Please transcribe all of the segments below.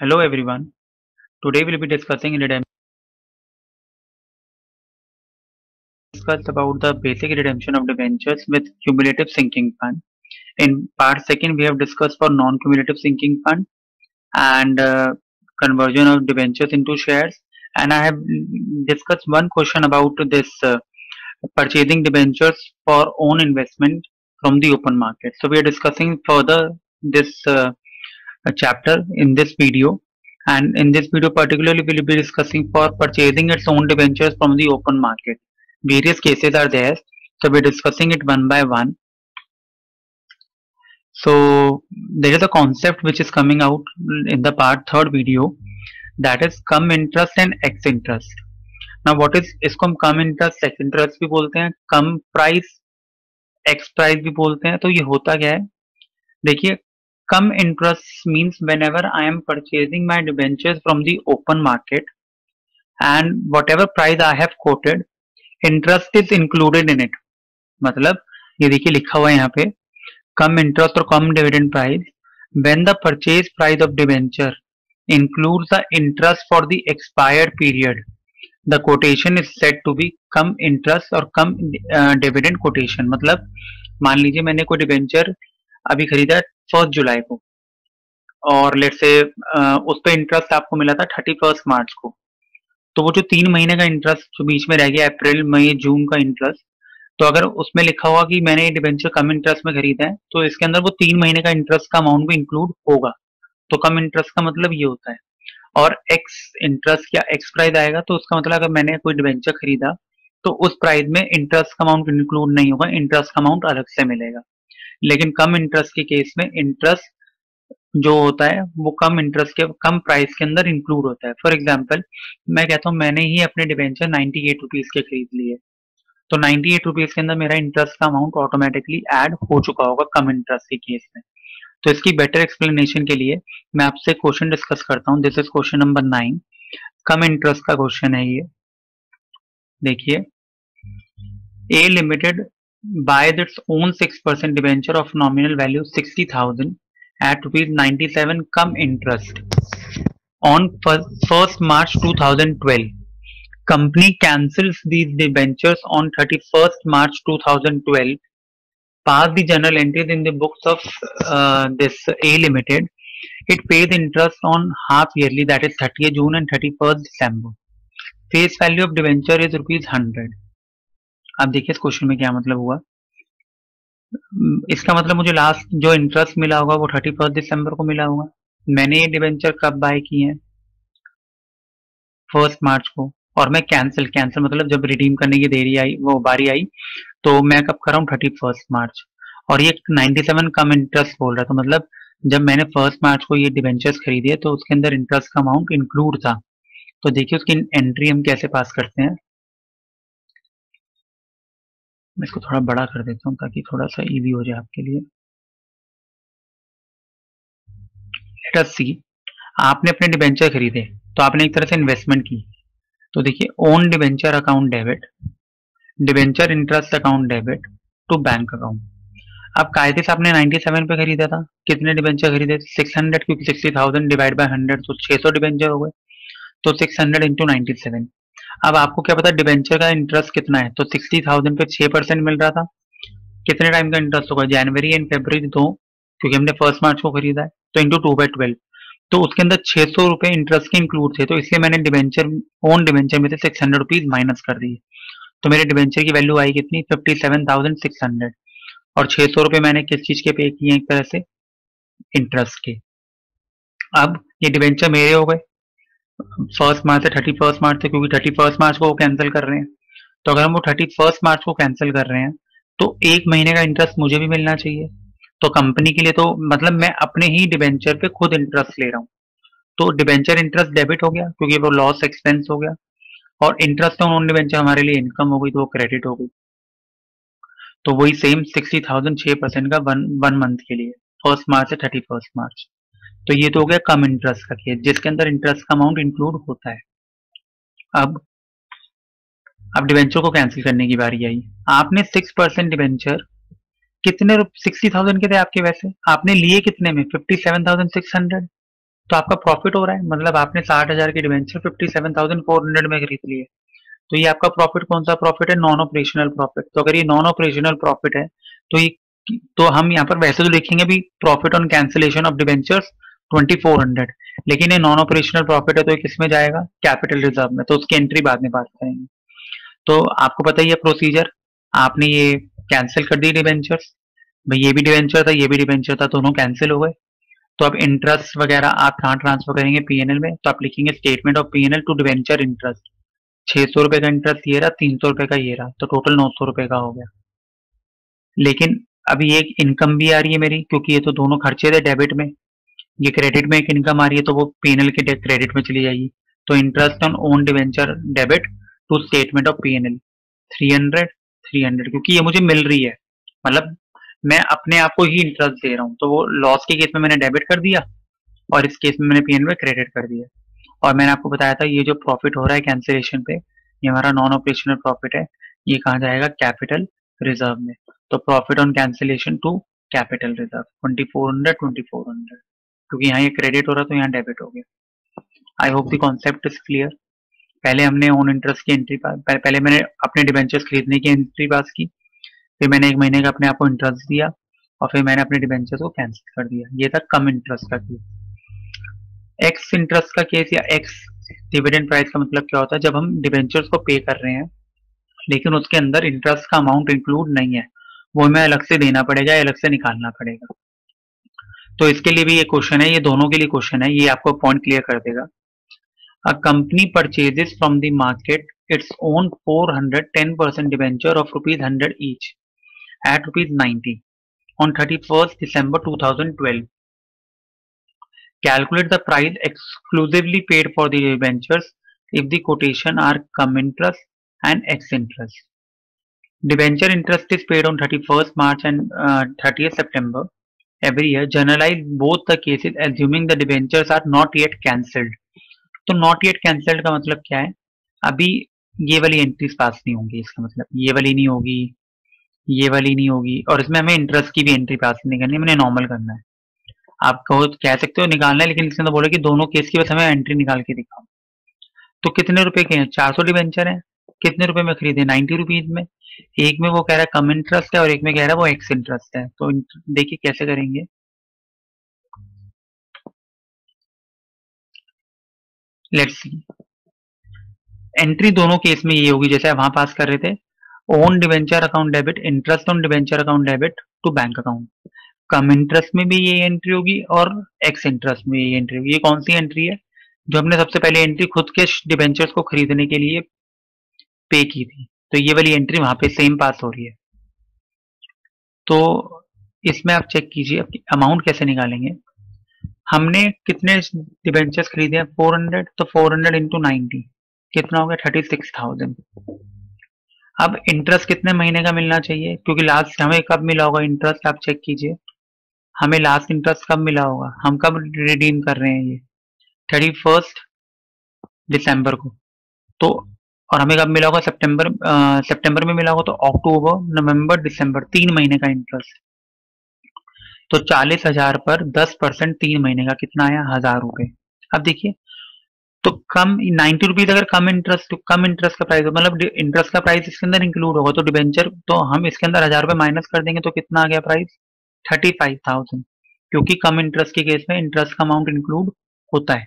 Hello everyone. Today we'll be discussing about the basic redemption of debentures with cumulative sinking fund. In part second, we have discussed for non-cumulative sinking fund and conversion of debentures into shares. And I have discussed one question about this purchasing debentures for own investment from the open market. So we are discussing further this chapter in this video. And in this video particularly we will be discussing for purchasing its own debentures from the open market. Various cases are there, so we're discussing it one by one. So there is a concept which is coming out in the part third video, that is cum interest and x interest. Now what is इसको हम cum interest x interest भी बोलते हैं, cum price x price भी बोलते हैं. तो ये होता क्या है, देखिए cum interest means whenever I am purchasing my debentures from the open market and whatever price I have quoted, interest is included in it. मतलब ये देखिए लिखा हुआ है यहाँ पे cum interest और cum dividend price when the purchase price of debenture includes the interest for the expired period, the quotation is said to be cum interest और cum dividend quotation. मतलब मान लीजिए मैंने कोई डिबेंचर अभी खरीदा 1 जुलाई को और लेट से उस पर इंटरेस्ट आपको मिला था 31 मार्च को, तो वो जो 3 महीने का इंटरेस्ट जो बीच में रह गया, अप्रैल मई जून का इंटरेस्ट, तो अगर उसमें लिखा हुआ कि मैंने ये डिबेंचर कम इंटरेस्ट में खरीदा है तो इसके अंदर वो 3 महीने का इंटरेस्ट का अमाउंट भी इंक्लूड होगा. तो कम इंटरेस्ट का मतलब ये होता है. और एक्स इंटरेस्ट या एक्स प्राइस आएगा तो उसका मतलब अगर मैंने कोई डिबेंचर खरीदा तो उस प्राइस में इंटरेस्ट का अमाउंट इंक्लूड नहीं होगा, इंटरेस्ट का अमाउंट अलग से मिलेगा. लेकिन कम इंटरेस्ट के केस में इंटरेस्ट जो होता है वो कम इंटरेस्ट के कम प्राइस के अंदर इंक्लूड होता है. फॉर एग्जांपल मैं कहता हूँ मैंने ही अपने डिबेंचर 98 रुपीज के खरीद लिए, तो 98 रुपीज के अंदर मेरा इंटरेस्ट का अमाउंट ऑटोमेटिकली ऐड हो चुका होगा कम इंटरेस्ट के केस में. तो इसकी बेटर एक्सप्लेनेशन के लिए मैं आपसे क्वेश्चन डिस्कस करता हूँ. This is question number 9. Come interest का क्वेश्चन है ये. देखिए, ए limited buys its own 6% debenture of nominal value 60,000 at rupees 97 cum interest on 1st March 2012. Company cancels these debentures on 31st March 2012. Pass the journal entries in the books of this A Limited. It pays interest on half yearly, that is 30th June and 31st December. Face value of debenture is rupees 100. अब देखिए इस question में क्या मतलब हुआ. इसका मतलब मुझे लास्ट जो इंटरेस्ट मिला होगा वो 31 दिसंबर को मिला होगा. मैंने ये डिबेंचर कब बाय किए हैं, 1 मार्च को, और मैं कैंसिल मतलब जब रिडीम करने की देरी आई, वो बारी आई, तो मैं कब कर रहा हूँ 31 मार्च. और ये 97 कम इंटरेस्ट बोल रहा था, मतलब जब मैंने 1 मार्च को ये डिबेंचर्स खरीदे तो उसके अंदर इंटरेस्ट का अमाउंट इंक्लूड था. तो देखिए उसकी एंट्री हम कैसे पास करते हैं. मैं इसको थोड़ा बड़ा कर देता हूँ ताकि थोड़ा सा इजी हो जाए आपके लिए. लेट अस सी, आपने अपने डिबेंचर खरीदे तो आपने एक तरह से इन्वेस्टमेंट की. तो देखिए own debenture account debit, debenture interest account debit to bank account. अब कायदे से आपने 97 पे खरीदा था. कितने डिबेंचर खरीदे? 600, क्योंकि 60,000 डिवाइड बाय 100 तो 600 डिबेंचर हो गए. तो 600 इंटू 97. अब आपको क्या पता डिबेंचर का इंटरेस्ट कितना है, तो 60,000 पे 6% मिल रहा था. कितने टाइम का इंटरेस्ट होगा? जनवरी एंड फरवरी 2, क्योंकि हमने 1 मार्च को खरीदा है, तो इंटू 2/12. तो उसके अंदर 600 रुपए इंटरेस्ट के इंक्लूड थे, तो इसलिए मैंने डिबेंचर ओन डिबेंचर में से 600 रुपीज माइनस कर दिए. तो मेरे डिबेंचर की वैल्यू आई कितनी? 57,600. और 600 रुपए मैंने किस चीज के पे किए? एक तरह से इंटरेस्ट के. अब ये डिबेंचर मेरे हो गए 1 मार्च से 31 मार्च से, क्योंकि 31 मार्च को वो कैंसिल कर रहे हैं. तो अगर हम वो 31 मार्च को कैंसिल कर रहे हैं तो 1 महीने का इंटरेस्ट मुझे भी मिलना चाहिए. तो कंपनी के लिए तो मतलब मैं अपने ही डिबेंचर पे खुद इंटरेस्ट ले रहा हूँ. तो डिबेंचर इंटरेस्ट डेबिट हो गया क्योंकि वो लॉस एक्सपेंस हो गया, और इंटरेस्ट ऑन ओन डिबेंचर हमारे लिए इनकम हो गई, तो वो क्रेडिट हो गई. तो वही सेम 60,000 6% का वन मंथ के लिए 1 मार्च से 31 मार्च. तो ये तो हो गया कम इंटरेस्ट का केस, जिसके अंदर इंटरेस्ट का अमाउंट इंक्लूड होता है. अब डिबेंचर को कैंसिल करने की बारी आई. आपने 6% डिबेंचर कितने 60,000 के थे आपके, वैसे आपने लिए कितने में? 57,600. तो आपका प्रॉफिट हो रहा है, मतलब आपने 60,000 की डिवेंचर 57,400 में खरीद ली है। तो ये आपका प्रॉफिट कौन सा प्रॉफिट है? Non operational profit. तो अगर ये नॉन ऑपरेशनल प्रॉफिट है तो ये, तो हम यहाँ पर वैसे तो लिखेंगे भी profit on cancellation of debentures 2400, लेकिन ये नॉन ऑपरेशनल प्रॉफिट है तो ये किस में जाएगा? कैपिटल रिजर्व में। तो उसकी एंट्री बाद में बात करेंगे। तो आपको पता ही है प्रोसीजर, आपने ये कैंसिल कर दी डिवेंचर्स, भाई ये भी डिवेंचर था ये भी डिवेंचर था, दोनों कैंसिल हो गए। तो अब इंटरेस्ट वगैरह आप कहाँ ट्रांसफर करेंगे? पीएनएल में। तो आप लिखेंगे statement of PNL to debenture interest. 600 रुपए का इंटरेस्ट ये रहा, 300 रुपए का ये रहा, तो टोटल 900 रुपए का हो गया। लेकिन अभी एक इनकम भी आ रही है मेरी, क्योंकि ये तो दोनों खर्चे थे डेबिट में, ये क्रेडिट में एक इनकम आ रही है तो वो पीएनएल के क्रेडिट में चली जाएगी। तो interest on own debenture debit to statement of PNL 300 300, क्योंकि ये मुझे मिल रही है, मतलब मैं अपने आप को ही इंटरेस्ट दे रहा हूँ। तो वो लॉस के केस में मैंने डेबिट कर दिया और इस केस में मैंने पीएनएल में क्रेडिट कर दिया। और मैंने आपको बताया था ये जो प्रॉफिट हो रहा है कैंसिलेशन पे, ये हमारा नॉन ऑपरेशनल प्रॉफिट है, ये कहाँ जाएगा? कैपिटल रिजर्व में। तो profit on cancellation to capital reserve 2400 क्योंकि यहाँ ये क्रेडिट हो रहा तो यहाँ डेबिट हो गया। I hope the concept is clear. पहले हमने ओन इंटरेस्ट की एंट्री पहले मैंने अपने डिबेंचर्स खरीदने की एंट्री पास की, फिर मैंने 1 महीने का अपने आप को इंटरेस्ट दिया और फिर मैंने अपने डिबेंचर्स को कैंसिल कर दिया। ये था कम इंटरेस्ट का केस। एक्स इंटरेस्ट का केस या एक्स डिविडेंड प्राइस का मतलब क्या होता है? जब हम डिबेंचर्स को पे कर रहे हैं लेकिन उसके अंदर इंटरेस्ट का अमाउंट इंक्लूड नहीं है, वो हमें अलग से देना पड़ेगा, अलग से निकालना पड़ेगा। तो इसके लिए भी ये क्वेश्चन है, ये दोनों के लिए क्वेश्चन है, ये आपको पॉइंट क्लियर कर देगा। A company purchases from the market its own 410% debenture of rupees 100 each at rupees 90 on 31st December 2012. Calculate the price exclusively paid for the debentures if the quotation are cum interest and ex interest. Debenture interest is paid on 31st March and 30th September every year. Generalize both the cases assuming the debentures are not yet cancelled. तो not yet cancelled का मतलब क्या है? अभी ये वाली entries pass नहीं होंगी, इसका मतलब ये वाली नहीं होगी, ये वाली नहीं होगी, और इसमें हमें इंटरेस्ट की भी एंट्री पास नहीं करनी, मैंने नॉर्मल करना है। आप कहो तो कह सकते हो निकालना है, लेकिन इसमें तो बोले कि दोनों केस की बस हमें एंट्री निकाल के दिखाओ। तो कितने रुपए के हैं? 400 डिवेंचर है, कितने रुपए में खरीदे? 90 रुपीज में। एक में वो कह रहा है कम इंटरेस्ट है और एक में कह रहा है वो एक्स इंटरेस्ट है। तो देखिए कैसे करेंगे। लेट्स सी, एंट्री दोनों केस में ये होगी जैसे वहां पास कर रहे थे, own debenture account debit, interest on debenture account debit to bank account. कम इंटरेस्ट में भी ये एंट्री होगी और एक्स इंटरेस्ट में ये एंट्री होगी। ये कौन सी एंट्री है? जो हमने सबसे पहले एंट्री खुद के डिवेंचर्स को खरीदने के लिए पे की थी, तो ये वाली एंट्री वहां पे सेम पास हो रही है। तो इसमें आप चेक कीजिए अमाउंट कैसे निकालेंगे। हमने कितने डिवेंचर्स खरीदे हैं? 400, तो 400 इंटू 90 कितना हो गया? 36,000। अब इंटरेस्ट कितने महीने का मिलना चाहिए? क्योंकि लास्ट हमें कब मिला होगा इंटरेस्ट, आप चेक कीजिए। हमें लास्ट इंटरेस्ट कब मिला होगा? हम कब रिडीम कर रहे हैं ये? 31 दिसंबर को। तो और हमें कब मिला होगा? सितंबर में मिला होगा, तो अक्टूबर नवंबर दिसंबर 3 महीने का इंटरेस्ट। तो 40,000 पर 10% 3 महीने का कितना आया? 1,000 रुपए। अब देखिए, तो कम 90 रुपीज अगर कम इंटरेस्ट का प्राइस हो, मतलब इंटरेस्ट का प्राइस इसके अंदर इंक्लूड होगा, तो डिबेंचर तो हम इसके अंदर 1,000 रुपए माइनस कर देंगे, तो कितना आ गया प्राइस? 35,000, क्योंकि कम इंटरेस्ट के केस में इंटरेस्ट का अमाउंट इंक्लूड होता है।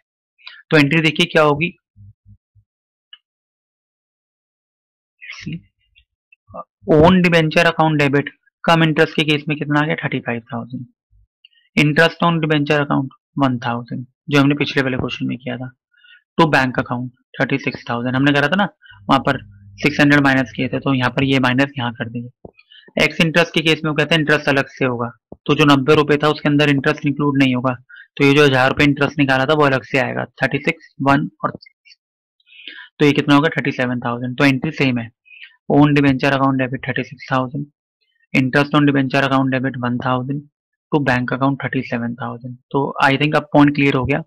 तो एंट्री देखिए क्या होगी, ओन डिबेंचर अकाउंट डेबिट, कम इंटरेस्ट के केस में कितना आ गया? 35,000। इंटरेस्ट ऑन डिबेंचर अकाउंट 1,000, जो हमने पिछले वाले क्वेश्चन में किया था, टू बैंक अकाउंट 36,000 हमने करा था ना, वहां पर 600 माइनस किए थे, तो यहाँ पर ये माइनस यहाँ कर देंगे। एक्स इंटरेस्ट के केस में वो कहते हैं इंटरेस्ट अलग से होगा, तो जो 90 रुपए था उसके अंदर इंटरेस्ट इंक्लूड नहीं होगा, तो ये जो 1,000 रुपए इंटरेस्ट निकाला था वो अलग से आएगा। 36, 1 और 6, तो ये कितना होगा? 37,000। तो एंट्री सेम है, own debenture account debit 36,000, interest on debenture account debit 1,000 to bank account 37,000। तो आई थिंक अब पॉइंट क्लियर हो गया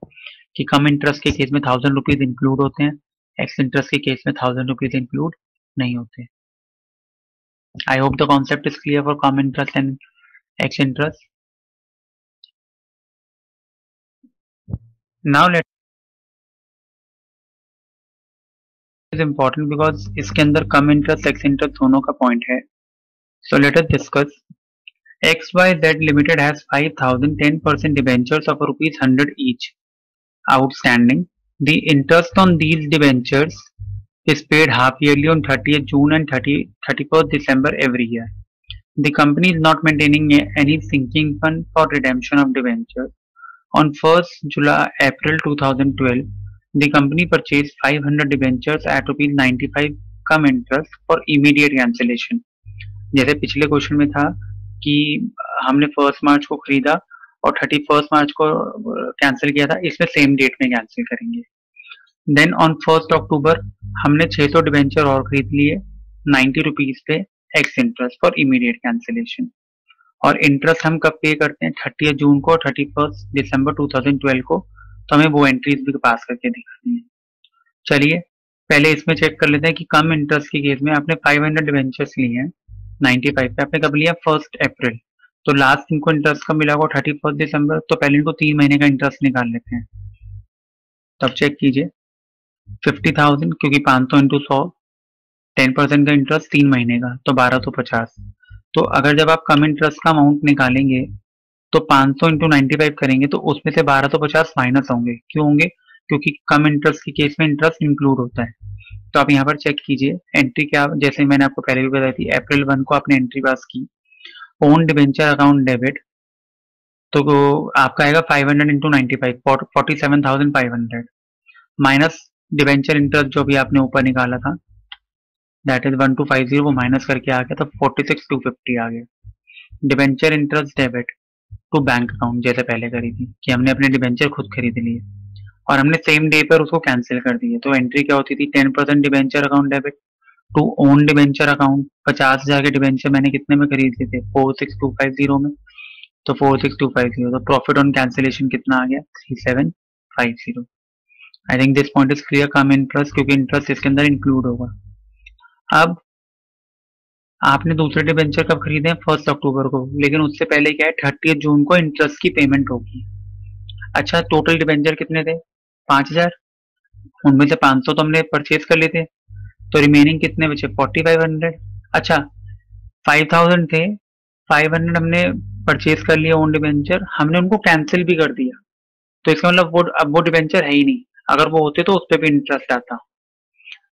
कि कम इंटरेस्ट के केस में 1,000 रुपीज इंक्लूड होते हैं, एक्स इंटरेस्ट के केस में 1,000 रुपीज इंक्लूड नहीं होते। I hope the concept is clear for come interest and x interest. Now let is important because इसके अंदर कम इंटरेस्ट एक्स इंटरेस्ट दोनों का पॉइंट है. So let us discuss. XYZ Limited has 5,000 10% debentures of rupees 100 each outstanding. The interest on these debentures is paid half yearly on 30th June and 31st December every year. The company is not maintaining any sinking fund for redemption of debentures. On 1st July April 2012, the company purchased 500 debentures at rupees 95 come interest for immediate cancellation. जैसे पिछले question में था कि हमने 1 मार्च को खरीदा और 31 मार्च को कैंसिल किया था, इसमें सेम डेट में कैंसिल करेंगे. देन ऑन 1 अक्टूबर हमने 600 डिवेंचर और खरीद लिए 90 रुपीज पे x interest for immediate cancellation. और इंटरेस्ट हम कब पे करते हैं? 30 जून को, 31 दिसंबर 2012 को. तो हमें वो एंट्रीज भी पास करके दिखानी है. चलिए पहले इसमें चेक कर लेते हैं कि कम इंटरेस्ट के केस में आपने 500 डिवेंचर्स लिए हैं 95 पे, आपने कब लिया? 1 अप्रैल. तो लास्ट इनको इंटरेस्ट कब मिला होगा? 31 दिसंबर. तो पहले इनको 3 महीने का इंटरेस्ट निकाल लेते हैं. तब चेक कीजिए 50,000 क्योंकि 500 इंटू 100 10% का इंटरेस्ट 3 महीने का, तो 1250. तो अगर जब आप कम इंटरेस्ट का अमाउंट निकालेंगे तो 500 इंटू 95 करेंगे तो उसमें से 1250 माइनस होंगे. क्यों होंगे? क्योंकि कम इंटरेस्ट के केस में इंटरेस्ट इंक्लूड होता है. तो आप यहाँ पर चेक कीजिए एंट्री क्या, जैसे मैंने आपको पहले भी बताई थी. अप्रैल 1 को आपने एंट्री पास की ओन डिवेंचर अकाउंट डेबिट, तो आपका आएगा 500 इंटू 95 47,500 माइनस डिवेंचर इंटरेस्ट जो भी आपने ऊपर निकाला था दैट इज 1250, वो माइनस करके आ गया तो 46,250 आ गया. Debenture interest debit to bank account जैसे पहले करी थी कि हमने अपने डिवेंचर खुद खरीद लिए और हमने सेम डे पर उसको कैंसिल कर दिए. तो एंट्री क्या होती थी? 10% debenture account debit to own debenture account. 50,000 के डिवेंचर मैंने कितने में खरीद लिए थे? 46,250 में. तो 46,250, तो प्रॉफिट ऑन कैंसिलेशन कितना आ गया? 3750. I think this point is clear. Come interest क्योंकि इंटरेस्ट इसके अंदर इंक्लूड होगा. अब आपने दूसरे डिवेंचर कब खरीदे हैं? 1 अक्टूबर को, लेकिन उससे पहले क्या है? 30 जून को इंटरेस्ट की पेमेंट होगी. अच्छा टोटल डिवेंचर कितने थे? 5,000. उनमें से 500 तो हमने परचेज कर लिए थे, तो रिमेनिंग कितने बचे? 4500. अच्छा 5000 थे, 500 हमने परचेज कर लिया ओन डिवेंचर, हमने उनको कैंसिल भी कर दिया. तो इसका मतलब वो अब वो डिवेंचर है ही नहीं. अगर वो होते तो उस पर भी इंटरेस्ट आता.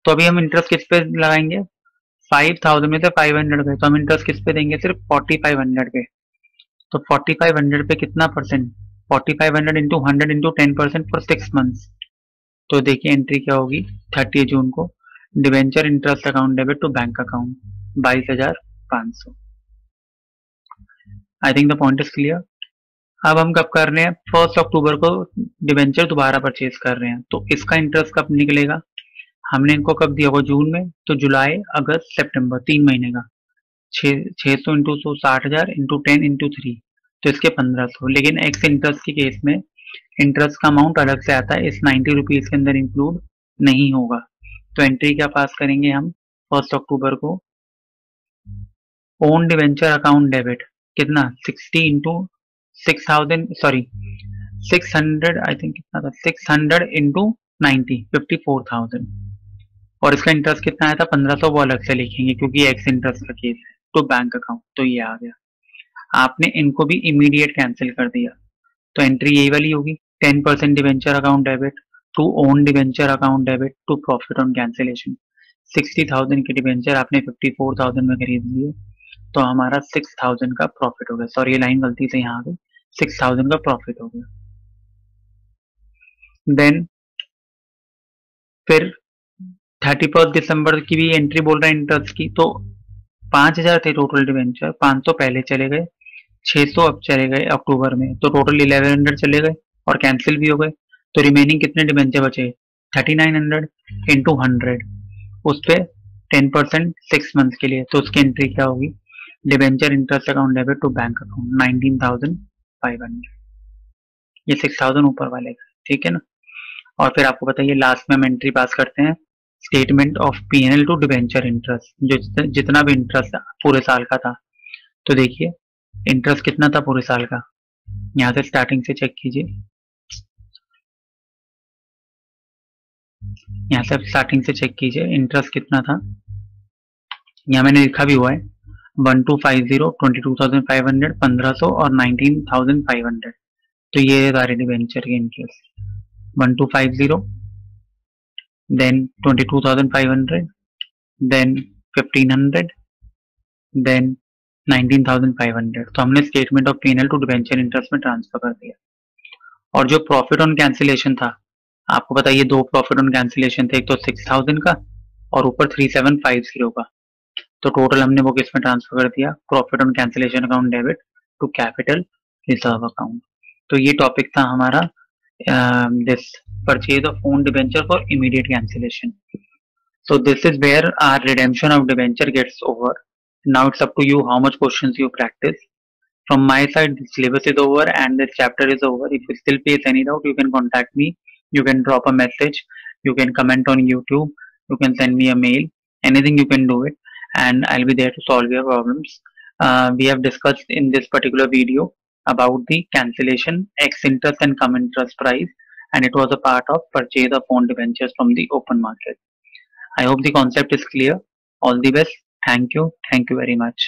तो अभी हम इंटरेस्ट किस पे लगाएंगे? 5000 में से 500 पे, तो हम इंटरेस्ट किस पे देंगे? सिर्फ 4500 पे. तो 4500 पे कितना percent? 4500 into 100 into 10% for 6 months. तो देखिए एंट्री क्या होगी 30 जून को. Debenture interest account debit to bank account 22,500. I think the point is clear. अब हम कब कर रहे हैं? 1 अक्टूबर को डिवेंचर दोबारा परचेज कर रहे हैं, तो इसका इंटरेस्ट कब निकलेगा? हमने इनको कब दिया होगा? जून में. तो जुलाई अगस्त सितंबर 3 महीने का. 600 इंटू 100 60,000 इंटू 10 इंटू 3, तो इसके 1500. लेकिन एक्स इंटरेस्ट के केस में इंटरेस्ट का अमाउंट अलग से आता है, इस 90 रुपीज के अंदर इंक्लूड नहीं होगा. तो एंट्री क्या पास करेंगे हम 1 अक्टूबर को? ओन डिवेंचर अकाउंट डेबिट कितना? 60 इंटू 6,000 सॉरी 600, आई थिंक कितना था? 600 इंटू 90 54,000. और इसका इंटरेस्ट कितना आया था? 1500. वो अलग से लिखेंगे क्योंकि एक्स इंटरेस्ट का केस है. तो बैंक अकाउंट, तो ये आ गया. आपने इनको भी इमीडिएट कैंसिल कर दिया, तो एंट्री यही वाली होगी. 10% debenture account debit to own debenture account debit to profit on cancellation. 60,000 के डिवेंचर आपने 54,000 में खरीद लिए, तो हमारा 6,000 का प्रॉफिट हो गया. सॉरी ये लाइन गलती से यहाँ आ गई. 6,000 का प्रॉफिट हो गया. देन फिर 31 दिसंबर की भी एंट्री बोल रहा है इंटरेस्ट की. तो 5,000 थे टोटल डिवेंचर, 500 पहले चले गए, 600 अब चले गए अक्टूबर में, तो टोटल 1100 चले गए और कैंसिल भी हो गए. तो रिमेनिंग कितने डिवेंचर बचे? 3900 इंटू 100, उस पर 10% 6 मंथ के लिए. तो उसकी एंट्री क्या होगी? Debenture interest account debit to bank account 19,500. ये 6,000 ऊपर वाले का, ठीक है ना. और फिर आपको बताइए लास्ट में हम एंट्री पास करते हैं statement of PNL to debenture interest, जो जितना भी इंटरेस्ट पूरे साल का था. तो देखिए इंटरेस्ट कितना था पूरे साल का, यहाँ से स्टार्टिंग से चेक कीजिए. यहाँ से स्टार्टिंग से चेक कीजिए इंटरेस्ट कितना था। यहाँ मैंने लिखा भी हुआ है 1250, 22,500, 1500 और 19,500। तो ये सारे डिवेंचर के इंटरेस्ट 1250, देन 22,500, देन 1500, देन 19,500। तो हमने statement of P&L to debenture interest में ट्रांसफर कर दिया। और जो प्रॉफिट ऑन कैंसिलेशन था, आपको पता है ये दो प्रॉफिट ऑन कैंसिलेशन थे, एक तो 6,000 का और ऊपर 3750 का। तो टोटल हमने वो किस में ट्रांसफर कर दिया, profit on cancellation account debit to capital reserve account. तो ये टॉपिक था हमारा this purchase of own debenture for immediate cancellation. So this is where our redemption of debenture gets over. Now it's up to you how much questions you practice. From my side, the syllabus is over and this chapter is over. If you still face any doubt, you can contact me. You can drop a message. You can comment on YouTube. You can send me a mail. Anything you can do it, and I'll be there to solve your problems. We have discussed in this particular video about the cancellation, ex interest and cum interest price, and it was a part of purchase of own debentures from the open market. I hope the concept is clear. All the best. Thank you. Thank you very much.